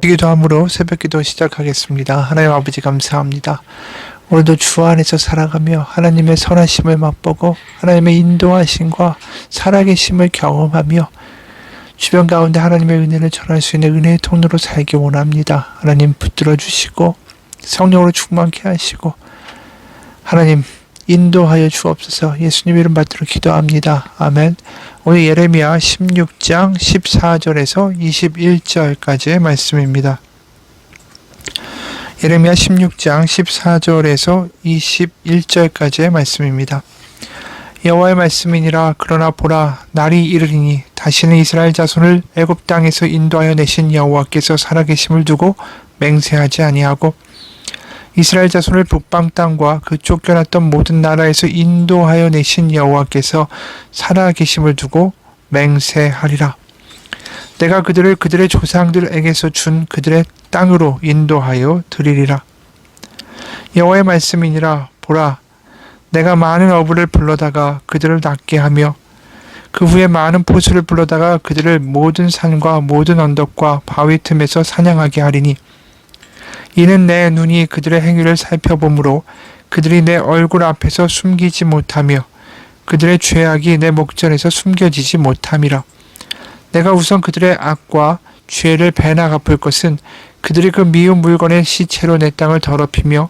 기도함으로 새벽기도 시작하겠습니다. 하나님 아버지 감사합니다. 오늘도 주 안에서 살아가며 하나님의 선하심을 맛보고 하나님의 인도하심과 살아계심을 경험하며 주변 가운데 하나님의 은혜를 전할 수 있는 은혜의 통로로 살기 원합니다. 하나님 붙들어 주시고 성령으로 충만케 하시고 하나님 인도하여 주옵소서. 예수님 이름 받들어 기도합니다. 아멘. 오늘 예레미야 16장 14절에서 21절까지의 말씀입니다. 예레미야 16장 14절에서 21절까지의 말씀입니다. 여호와의 말씀이니라. 그러나 보라, 날이 이르리니 다시는 이스라엘 자손을 애굽 땅에서 인도하여 내신 여호와께서 살아계심을 두고 맹세하지 아니하고 이스라엘 자손을 북방 땅과 그 쫓겨났던 모든 나라에서 인도하여 내신 여호와께서 살아계심을 두고 맹세하리라. 내가 그들을 그들의 조상들에게서 준 그들의 땅으로 인도하여 드리리라. 여호와의 말씀이니라. 보라, 내가 많은 어부를 불러다가 그들을 낫게 하며 그 후에 많은 포수를 불러다가 그들을 모든 산과 모든 언덕과 바위 틈에서 사냥하게 하리니 이는 내 눈이 그들의 행위를 살펴보므로 그들이 내 얼굴 앞에서 숨기지 못하며 그들의 죄악이 내 목전에서 숨겨지지 못함이라. 내가 우선 그들의 악과 죄를 배나 갚을 것은 그들이 그 미운 물건의 시체로 내 땅을 더럽히며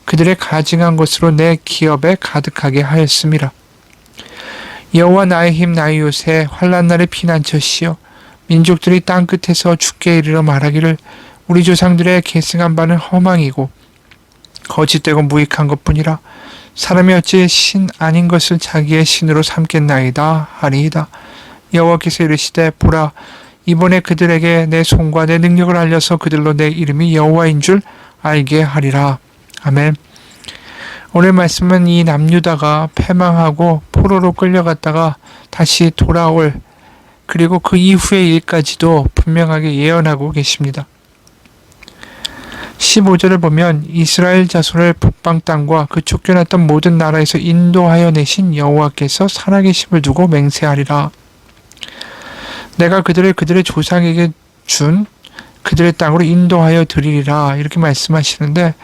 그들의 가증한 것으로 내 기업에 가득하게 하였음이라. 여호와 나의 힘 나의 요새 환난 날의 피난처시여 민족들이 땅 끝에서 주께 이르러 말하기를 우리 조상들의 계승한 바는 허망이고 거짓되고 무익한 것뿐이라. 사람이 어찌 신 아닌 것을 자기의 신으로 삼겠나이다 하리이다. 여호와께서 이르시되 보라, 이번에 그들에게 내 손과 내 능력을 알려서 그들로 내 이름이 여호와인 줄 알게 하리라. 아멘. 오늘 말씀은 이 남유다가 패망하고 포로로 끌려갔다가 다시 돌아올 그리고 그 이후의 일까지도 분명하게 예언하고 계십니다. 15절을 보면 이스라엘 자손을 북방 땅과 그 쫓겨났던 모든 나라에서 인도하여 내신 여호와께서 살아계심을 두고 맹세하리라. 내가 그들을 그들의 조상에게 준 그들의 땅으로 인도하여 드리리라. 이렇게 말씀하시는데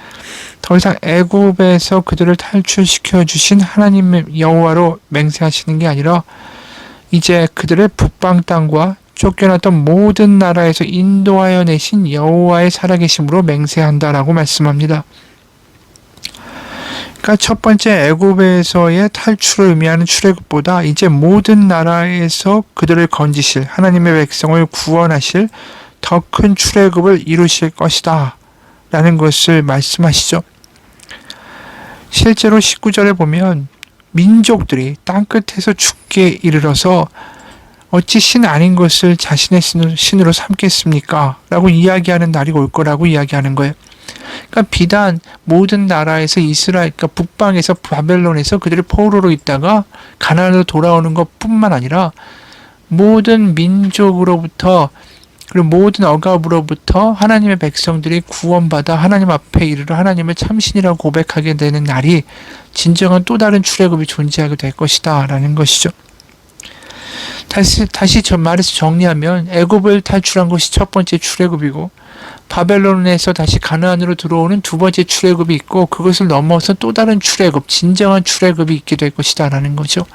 더 이상 애굽에서 그들을 탈출시켜 주신 하나님의 여호와로 맹세하시는 게 아니라 이제 그들의 북방 땅과 쫓겨났던 모든 나라에서 인도하여 내신 여호와의 살아계심으로 맹세한다라고 말씀합니다. 그러니까 첫 번째 애굽에서의 탈출을 의미하는 출애굽보다 이제 모든 나라에서 그들을 건지실 하나님의 백성을 구원하실 더 큰 출애굽을 이루실 것이다 라는 것을 말씀하시죠. 실제로 19절에 보면 민족들이 땅끝에서 죽게 이르러서 어찌 신 아닌 것을 자신의 신으로 삼겠습니까? 라고 이야기하는 날이 올 거라고 이야기하는 거예요. 그러니까 비단 모든 나라에서 이스라엘, 그러니까 북방에서 바벨론에서 그들이 포로로 있다가 가나안으로 돌아오는 것뿐만 아니라 모든 민족으로부터 그리고 모든 억압으로부터 하나님의 백성들이 구원받아 하나님 앞에 이르러 하나님을 참신이라고 고백하게 되는 날이 진정한 또 다른 출애굽이 존재하게 될 것이다 라는 것이죠. 다시 저 말에서 정리하면 애굽을 탈출한 것이 첫 번째 출애굽이고 바벨론에서 다시 가나안으로 들어오는 두 번째 출애굽이 있고 그것을 넘어서 또 다른 출애굽, 진정한 출애굽이 있게 될 것이다 라는 거죠.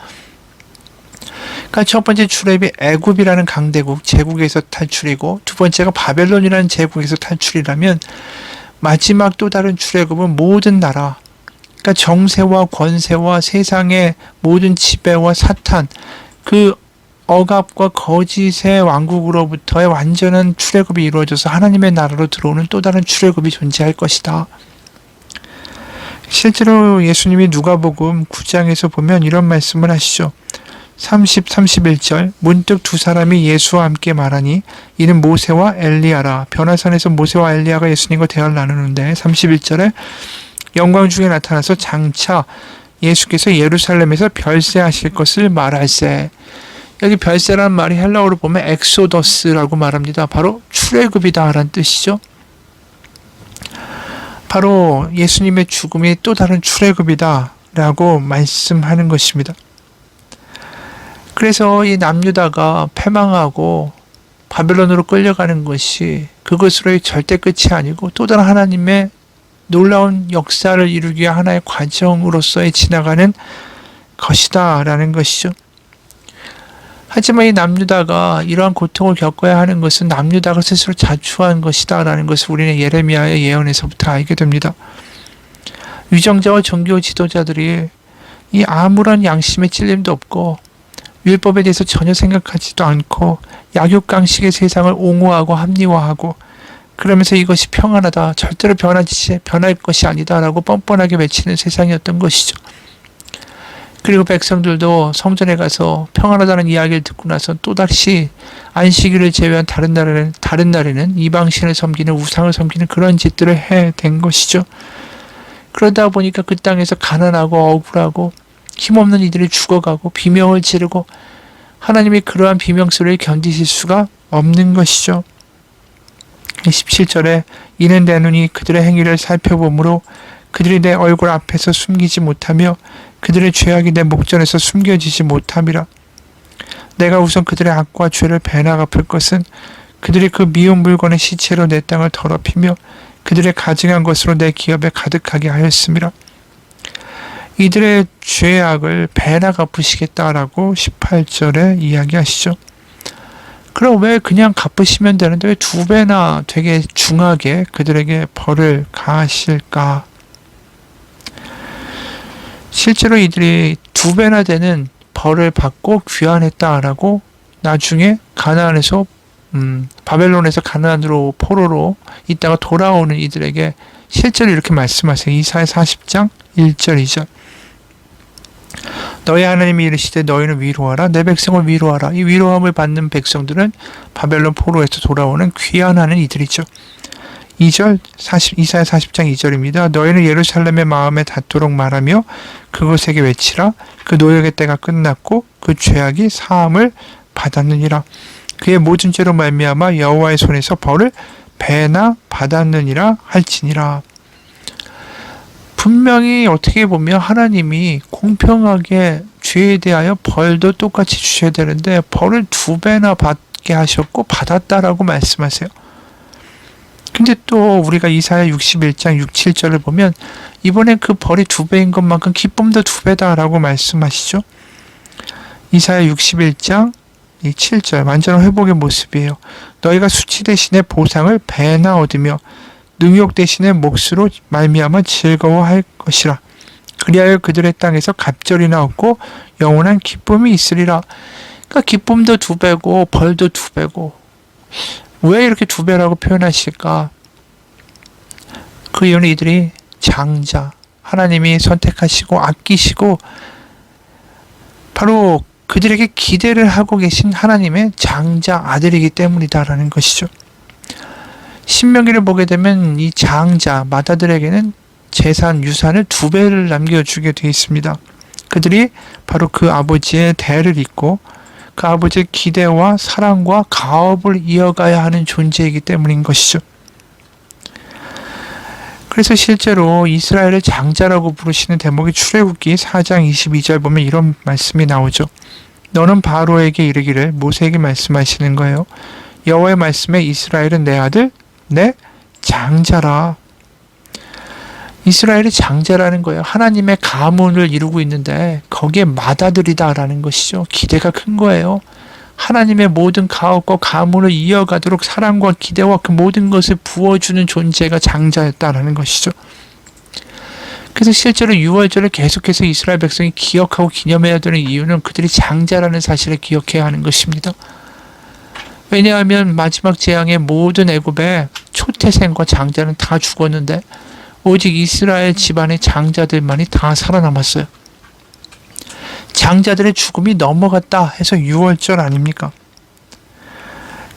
그러니까 첫 번째 출애굽이 애굽이라는 강대국, 제국에서 탈출이고 두 번째가 바벨론이라는 제국에서 탈출이라면 마지막 또 다른 출애굽은 모든 나라, 그러니까 정세와 권세와 세상의 모든 지배와 사탄, 그 억압과 거짓의 왕국으로부터의 완전한 출애굽이 이루어져서 하나님의 나라로 들어오는 또 다른 출애굽이 존재할 것이다. 실제로 예수님이 누가복음 9장에서 보면 이런 말씀을 하시죠. 31절 문득 두 사람이 예수와 함께 말하니 이는 모세와 엘리야라. 변화산에서 모세와 엘리야가 예수님과 대화를 나누는데 31절에 영광 중에 나타나서 장차 예수께서 예루살렘에서 별세하실 것을 말할세. 여기 별세라는 말이 헬라어로 보면 엑소더스라고 말합니다. 바로 출애굽이다 라는 뜻이죠. 바로 예수님의 죽음이 또 다른 출애굽이다 라고 말씀하는 것입니다. 그래서 이 남유다가 패망하고 바벨론으로 끌려가는 것이 그것으로의 절대 끝이 아니고 또 다른 하나님의 놀라운 역사를 이루기 위한 하나의 과정으로서의 지나가는 것이다 라는 것이죠. 하지만 이 남유다가 이러한 고통을 겪어야 하는 것은 남유다가 스스로 자초한 것이다 라는 것을 우리는 예레미야의 예언에서부터 알게 됩니다. 위정자와 종교 지도자들이 이 아무런 양심의 찔림도 없고 율법에 대해서 전혀 생각하지도 않고 약육강식의 세상을 옹호하고 합리화하고 그러면서 이것이 평안하다, 절대로 변할 것이 아니다 라고 뻔뻔하게 외치는 세상이었던 것이죠. 그리고 백성들도 성전에 가서 평안하다는 이야기를 듣고 나서 또다시 안식일을 제외한 다른 날에는 이방신을 섬기는, 우상을 섬기는 그런 짓들을 해댄 것이죠. 그러다 보니까 그 땅에서 가난하고 억울하고 힘없는 이들이 죽어가고 비명을 지르고 하나님이 그러한 비명 소리를 견디실 수가 없는 것이죠. 17절에 이는 내 눈이 그들의 행위를 살펴보므로 그들이 내 얼굴 앞에서 숨기지 못하며 그들의 죄악이 내 목전에서 숨겨지지 못함이라. 내가 우선 그들의 악과 죄를 배나 갚을 것은 그들이 그 미운 물건의 시체로 내 땅을 더럽히며 그들의 가증한 것으로 내 기업에 가득하게 하였음이라. 이들의 죄악을 배나 갚으시겠다라고 18절에 이야기하시죠. 그럼 왜 그냥 갚으시면 되는데 왜 2배나 되게 중하게 그들에게 벌을 가하실까? 실제로 이들이 2배나 되는 벌을 받고 귀환했다라고 나중에 가나안에서 바벨론에서 가나안으로 포로로 있다가 돌아오는 이들에게 실제로 이렇게 말씀하세요. 이사야 40장 1절 2절. 너희 하나님이 이르시되 너희는 위로하라, 내 백성을 위로하라. 이 위로함을 받는 백성들은 바벨론 포로에서 돌아오는 귀환하는 이들이죠. 2절 이사야 40장 2절입니다. 너희는 예루살렘의 마음에 닿도록 말하며 그곳에게 외치라. 그 노역의 때가 끝났고 그 죄악이 사함을 받았느니라. 그의 모든 죄로 말미암아 여호와의 손에서 벌을 배나 받았느니라 할지니라. 분명히 어떻게 보면 하나님이 공평하게 죄에 대하여 벌도 똑같이 주셔야 되는데 벌을 2배나 받게 하셨고 받았다라고 말씀하세요. 근데 또 우리가 이사야 61장 6, 7절을 보면 이번엔 그 벌이 2배인 것만큼 기쁨도 2배다라고 말씀하시죠. 이사야 61장 7절 완전한 회복의 모습이에요. 너희가 수치 대신에 보상을 배나 얻으며 능욕 대신에 몫으로 말미암아 즐거워할 것이라. 그리하여 그들의 땅에서 갑절이나 얻고 영원한 기쁨이 있으리라. 그러니까 기쁨도 2배고 벌도 2배고 왜 이렇게 2배라고 표현하실까? 그 이유는 이들이 장자, 하나님이 선택하시고 아끼시고 바로 그들에게 기대를 하고 계신 하나님의 장자 아들이기 때문이다라는 것이죠. 신명기를 보게 되면 이 장자 맏아들에게는 재산, 유산을 2배를 남겨주게 되어 있습니다. 그들이 바로 그 아버지의 대를 잇고 그 아버지의 기대와 사랑과 가업을 이어가야 하는 존재이기 때문인 것이죠. 그래서 실제로 이스라엘을 장자라고 부르시는 대목이 출애굽기 4장 22절 보면 이런 말씀이 나오죠. 너는 바로에게 이르기를, 모세에게 말씀하시는 거예요. 여호와의 말씀에 이스라엘은 내 아들, 내 장자라. 이스라엘이 장자라는 거예요. 하나님의 가문을 이루고 있는데 거기에 맏아들이다라는 것이죠. 기대가 큰 거예요. 하나님의 모든 가업과 가문을 이어가도록 사랑과 기대와 그 모든 것을 부어주는 존재가 장자였다라는 것이죠. 그래서 실제로 6월절을 계속해서 이스라엘 백성이 기억하고 기념해야 되는 이유는 그들이 장자라는 사실을 기억해야 하는 것입니다. 왜냐하면 마지막 재앙의 모든 애굽의 초태생과 장자는 다 죽었는데 오직 이스라엘 집안의 장자들만이 다 살아남았어요. 장자들의 죽음이 넘어갔다 해서 6월절 아닙니까?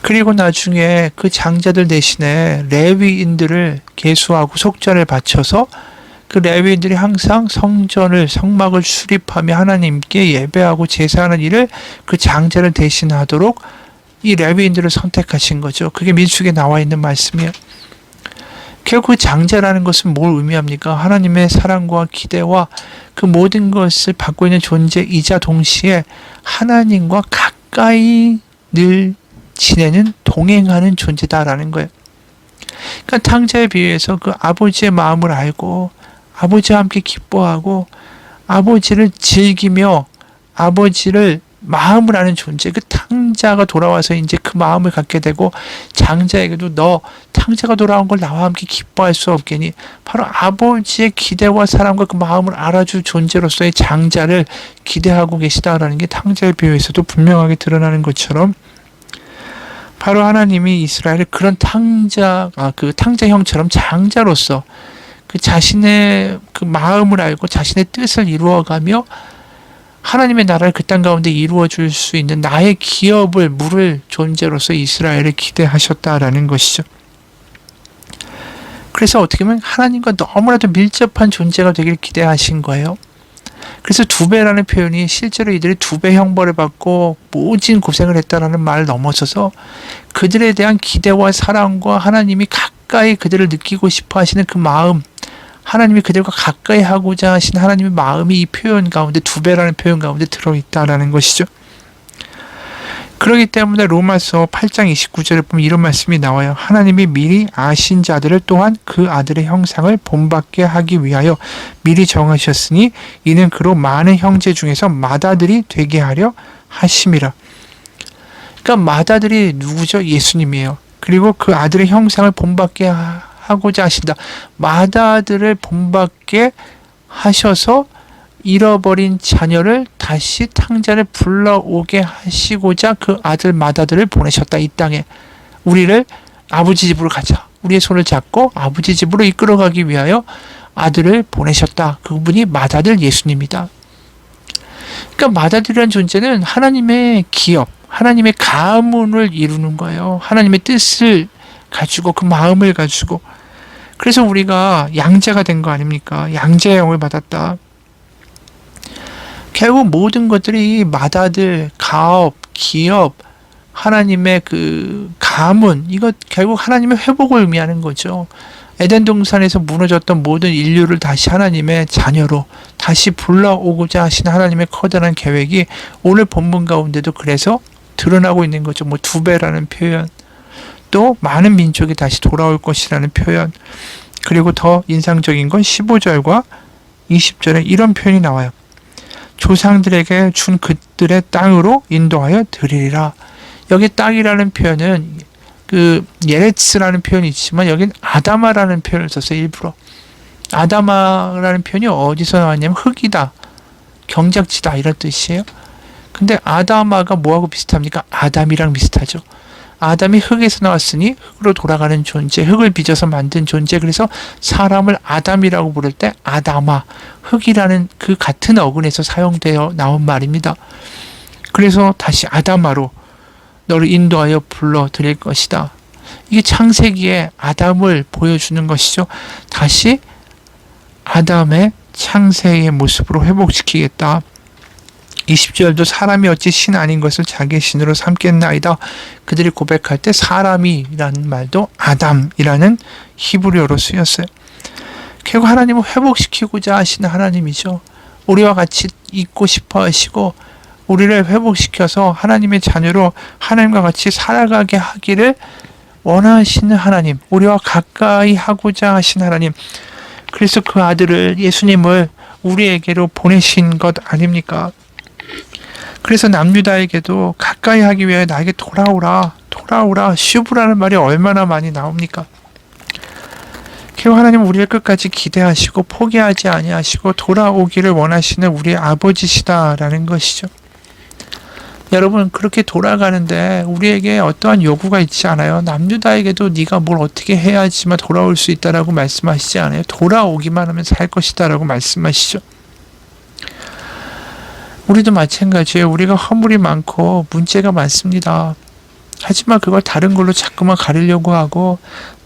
그리고 나중에 그 장자들 대신에 레위인들을 계수하고 속전을 바쳐서 그 레위인들이 항상 성막을 수립하며 하나님께 예배하고 제사하는 일을 그 장자를 대신하도록 이 레위인들을 선택하신 거죠. 그게 민수기에 나와 있는 말씀이에요. 결국 그 장자라는 것은 뭘 의미합니까? 하나님의 사랑과 기대와 그 모든 것을 받고 있는 존재이자 동시에 하나님과 가까이 늘 지내는 동행하는 존재다라는 거예요. 그러니까 탕자에 비유해서 그 아버지의 마음을 알고 아버지와 함께 기뻐하고 아버지를 즐기며 아버지를 마음을 아는 존재, 그 탕자가 돌아와서 이제 그 마음을 갖게 되고 장자에게도 너 탕자가 돌아온 걸 나와 함께 기뻐할 수 없겠니? 바로 아버지의 기대와 사랑과 그 마음을 알아줄 존재로서의 장자를 기대하고 계시다라는 게 탕자의 비유에서도 분명하게 드러나는 것처럼 바로 하나님이 이스라엘을 그런 그 탕자형처럼 장자로서 그 자신의 그 마음을 알고 자신의 뜻을 이루어가며 하나님의 나라를 그 땅 가운데 이루어 줄 수 있는 나의 기업을 물을 존재로서 이스라엘을 기대하셨다라는 것이죠. 그래서 어떻게 보면 하나님과 너무나도 밀접한 존재가 되길 기대하신 거예요. 그래서 2배라는 표현이 실제로 이들이 2배 형벌을 받고 모진 고생을 했다라는 말을 넘어서서 그들에 대한 기대와 사랑과 하나님이 가까이 그들을 느끼고 싶어 하시는 그 마음, 하나님이 그들과 가까이 하고자 하신 하나님의 마음이 이 표현 가운데 2배라는 표현 가운데 들어있다라는 것이죠. 그렇기 때문에 로마서 8장 29절에 보면 이런 말씀이 나와요. 하나님이 미리 아신 자들을 또한 그 아들의 형상을 본받게 하기 위하여 미리 정하셨으니 이는 그로 많은 형제 중에서 맏아들이 되게 하려 하심이라. 그러니까 맏아들이 누구죠? 예수님이에요. 그리고 그 아들의 형상을 본받게 하고자 하신다. 맏아들을 본받게 하셔서 잃어버린 자녀를 다시 탕자를 불러오게 하시고자 그 아들 맏아들을 보내셨다. 이 땅에 우리를 아버지 집으로 가자. 우리의 손을 잡고 아버지 집으로 이끌어가기 위하여 아들을 보내셨다. 그분이 맏아들 예수님이다. 그러니까 맏아들이라는 존재는 하나님의 기업, 하나님의 가문을 이루는 거예요. 하나님의 뜻을 가지고 그 마음을 가지고. 그래서 우리가 양자가 된 거 아닙니까? 양자의 영을 받았다. 결국 모든 것들이 맏아들, 가업, 기업, 하나님의 그 가문, 이것 결국 하나님의 회복을 의미하는 거죠. 에덴 동산에서 무너졌던 모든 인류를 다시 하나님의 자녀로 다시 불러오고자 하신 하나님의 커다란 계획이 오늘 본문 가운데도 그래서 드러나고 있는 거죠. 2배라는 표현, 또 많은 민족이 다시 돌아올 것이라는 표현, 그리고 더 인상적인 건 15절과 20절에 이런 표현이 나와요. 조상들에게 준 그들의 땅으로 인도하여 드리리라. 여기 땅이라는 표현은 그 예레츠라는 표현이 있지만 여기는 아다마라는 표현을 썼어요. 일부러. 아다마라는 표현이 어디서 나왔냐면 흙이다, 경작지다 이런 뜻이에요. 근데 아다마가 뭐하고 비슷합니까? 아담이랑 비슷하죠. 아담이 흙에서 나왔으니 흙으로 돌아가는 존재, 흙을 빚어서 만든 존재. 그래서 사람을 아담이라고 부를 때 아다마, 흙이라는 그 같은 어근에서 사용되어 나온 말입니다. 그래서 다시 아다마로 너를 인도하여 불러드릴 것이다. 이게 창세기에 아담을 보여주는 것이죠. 다시 아담의 창세의 모습으로 회복시키겠다. 20절도 사람이 어찌 신 아닌 것을 자기의 신으로 삼겠나이다. 그들이 고백할 때 사람이라는 말도 아담이라는 히브리어로 쓰였어요. 결국 하나님은 회복시키고자 하시는 하나님이죠. 우리와 같이 있고 싶어 하시고 우리를 회복시켜서 하나님의 자녀로 하나님과 같이 살아가게 하기를 원하시는 하나님, 우리와 가까이 하고자 하신 하나님. 그래서 그 아들을, 예수님을 우리에게로 보내신 것 아닙니까? 그래서 남유다에게도 가까이 하기 위해 나에게 돌아오라, 돌아오라, 슈브라는 말이 얼마나 많이 나옵니까? 결국 하나님은 우리를 끝까지 기대하시고 포기하지 아니하시고 돌아오기를 원하시는 우리의 아버지시다라는 것이죠. 여러분, 그렇게 돌아가는데 우리에게 어떠한 요구가 있지 않아요? 남유다에게도 네가 뭘 어떻게 해야지만 돌아올 수 있다라고 말씀하시지 않아요? 돌아오기만 하면 살 것이다라고 말씀하시죠. 우리도 마찬가지예요. 우리가 허물이 많고 문제가 많습니다. 하지만 그걸 다른 걸로 자꾸만 가리려고 하고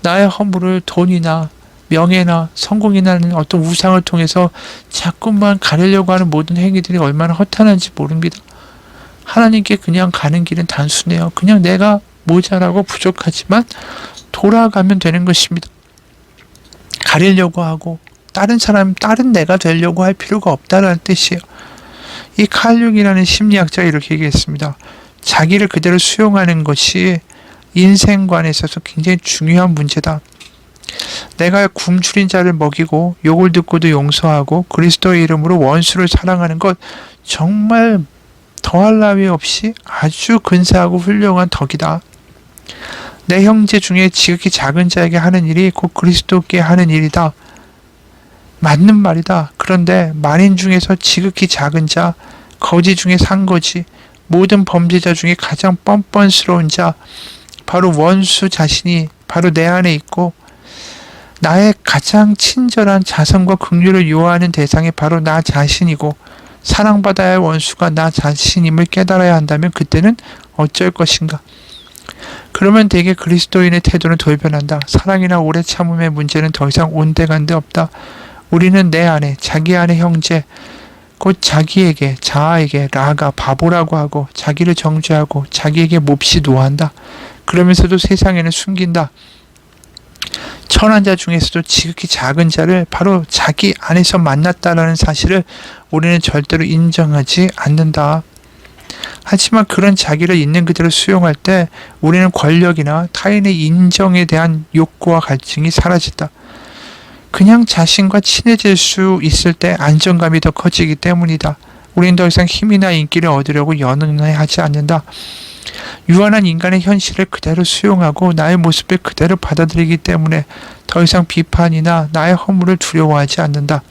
나의 허물을 돈이나 명예나 성공이나 하는 어떤 우상을 통해서 자꾸만 가리려고 하는 모든 행위들이 얼마나 허탄한지 모릅니다. 하나님께 그냥 가는 길은 단순해요. 그냥 내가 모자라고 부족하지만 돌아가면 되는 것입니다. 가리려고 하고 다른 내가 되려고 할 필요가 없다는 뜻이에요. 이 칼 융이라는 심리학자가 이렇게 얘기했습니다. 자기를 그대로 수용하는 것이 인생관에 있어서 굉장히 중요한 문제다. 내가 굶주린 자를 먹이고 욕을 듣고도 용서하고 그리스도의 이름으로 원수를 사랑하는 것 정말 더할 나위 없이 아주 근사하고 훌륭한 덕이다. 내 형제 중에 지극히 작은 자에게 하는 일이 곧 그리스도께 하는 일이다. 맞는 말이다. 그런데 만인 중에서 지극히 작은 자, 거지 중에 산거지, 모든 범죄자 중에 가장 뻔뻔스러운 자, 바로 원수 자신이 바로 내 안에 있고 나의 가장 친절한 자성과 긍휼을 요하는 대상이 바로 나 자신이고 사랑받아야 할 원수가 나 자신임을 깨달아야 한다면 그때는 어쩔 것인가? 그러면 대개 그리스도인의 태도는 돌변한다. 사랑이나 오래 참음의 문제는 더 이상 온데간데 없다. 우리는 내 안에, 자기 안의 형제, 곧 자기에게, 자아에게 라가 바보라고 하고 자기를 정죄하고 자기에게 몹시 노한다. 그러면서도 세상에는 숨긴다. 천한 자 중에서도 지극히 작은 자를 바로 자기 안에서 만났다라는 사실을 우리는 절대로 인정하지 않는다. 하지만 그런 자기를 있는 그대로 수용할 때 우리는 권력이나 타인의 인정에 대한 욕구와 갈증이 사라진다. 그냥 자신과 친해질 수 있을 때 안정감이 더 커지기 때문이다. 우린 더 이상 힘이나 인기를 얻으려고 연연하지 않는다. 유한한 인간의 현실을 그대로 수용하고 나의 모습을 그대로 받아들이기 때문에 더 이상 비판이나 나의 허물을 두려워하지 않는다.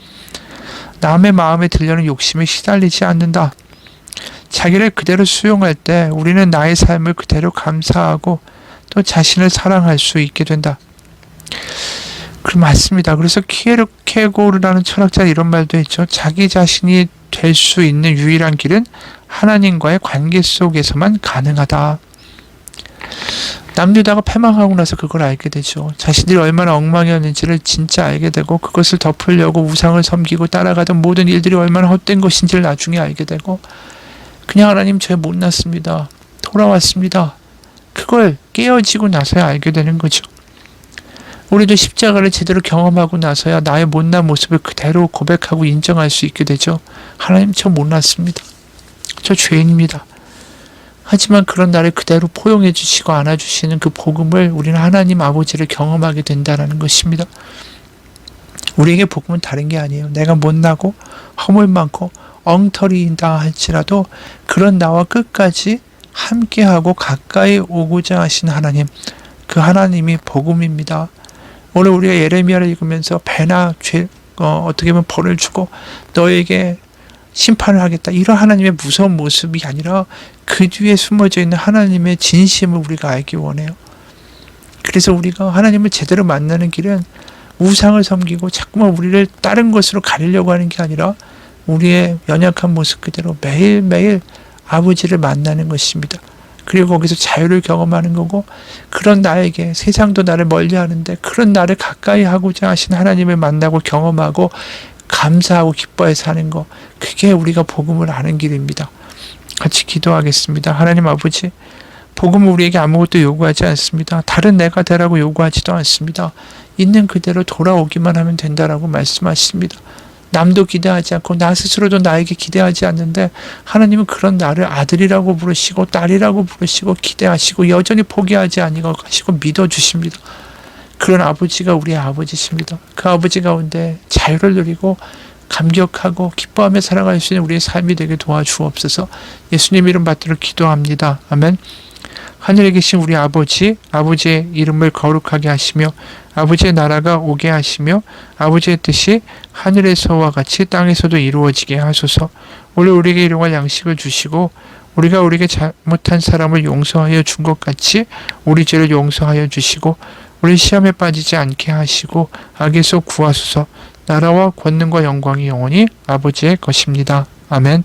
남의 마음에 들려는 욕심에 시달리지 않는다. 자기를 그대로 수용할 때 우리는 나의 삶을 그대로 감사하고 또 자신을 사랑할 수 있게 된다. 맞습니다. 그래서 키에르케고르라는 철학자 이런 말도 했죠. 자기 자신이 될 수 있는 유일한 길은 하나님과의 관계 속에서만 가능하다. 남들다가 패망하고 나서 그걸 알게 되죠. 자신들이 얼마나 엉망이었는지를 진짜 알게 되고 그것을 덮으려고 우상을 섬기고 따라가던 모든 일들이 얼마나 헛된 것인지를 나중에 알게 되고 그냥 하나님 저 못났습니다. 돌아왔습니다. 그걸 깨어지고 나서야 알게 되는 거죠. 우리도 십자가를 제대로 경험하고 나서야 나의 못난 모습을 그대로 고백하고 인정할 수 있게 되죠. 하나님 저 못났습니다. 저 죄인입니다. 하지만 그런 나를 그대로 포용해 주시고 안아주시는 그 복음을 우리는 하나님 아버지를 경험하게 된다는 것입니다. 우리에게 복음은 다른 게 아니에요. 내가 못나고 허물 많고 엉터리이다 할지라도 그런 나와 끝까지 함께하고 가까이 오고자 하신 하나님, 그 하나님이 복음입니다. 오늘 우리가 예레미야를 읽으면서 배나 죄, 어떻게 보면 벌을 주고 너에게 심판을 하겠다. 이런 하나님의 무서운 모습이 아니라 그 뒤에 숨어져 있는 하나님의 진심을 우리가 알기 원해요. 그래서 우리가 하나님을 제대로 만나는 길은 우상을 섬기고 자꾸만 우리를 다른 것으로 가리려고 하는 게 아니라 우리의 연약한 모습 그대로 매일매일 아버지를 만나는 것입니다. 그리고 거기서 자유를 경험하는 거고 그런 나에게 세상도 나를 멀리하는데 그런 나를 가까이 하고자 하신 하나님을 만나고 경험하고 감사하고 기뻐해 사는 거, 그게 우리가 복음을 아는 길입니다. 같이 기도하겠습니다. 하나님 아버지, 복음은 우리에게 아무것도 요구하지 않습니다. 다른 내가 되라고 요구하지도 않습니다. 있는 그대로 돌아오기만 하면 된다라고 말씀하십니다. 남도 기대하지 않고 나 스스로도 나에게 기대하지 않는데 하나님은 그런 나를 아들이라고 부르시고 딸이라고 부르시고 기대하시고 여전히 포기하지 아니하고 믿어주십니다. 그런 아버지가 우리의 아버지십니다. 그 아버지 가운데 자유를 누리고 감격하고 기뻐하며 살아갈 수 있는 우리의 삶이 되게 도와주옵소서. 예수님 이름 받들어 기도합니다. 아멘. 하늘에 계신 우리 아버지, 아버지의 이름을 거룩하게 하시며 아버지의 나라가 오게 하시며 아버지의 뜻이 하늘에서와 같이 땅에서도 이루어지게 하소서. 오늘 우리에게 일용할 양식을 주시고 우리가 우리에게 잘못한 사람을 용서하여 준 것 같이 우리 죄를 용서하여 주시고 우리 시험에 빠지지 않게 하시고 악에서 구하소서. 나라와 권능과 영광이 영원히 아버지의 것입니다. 아멘.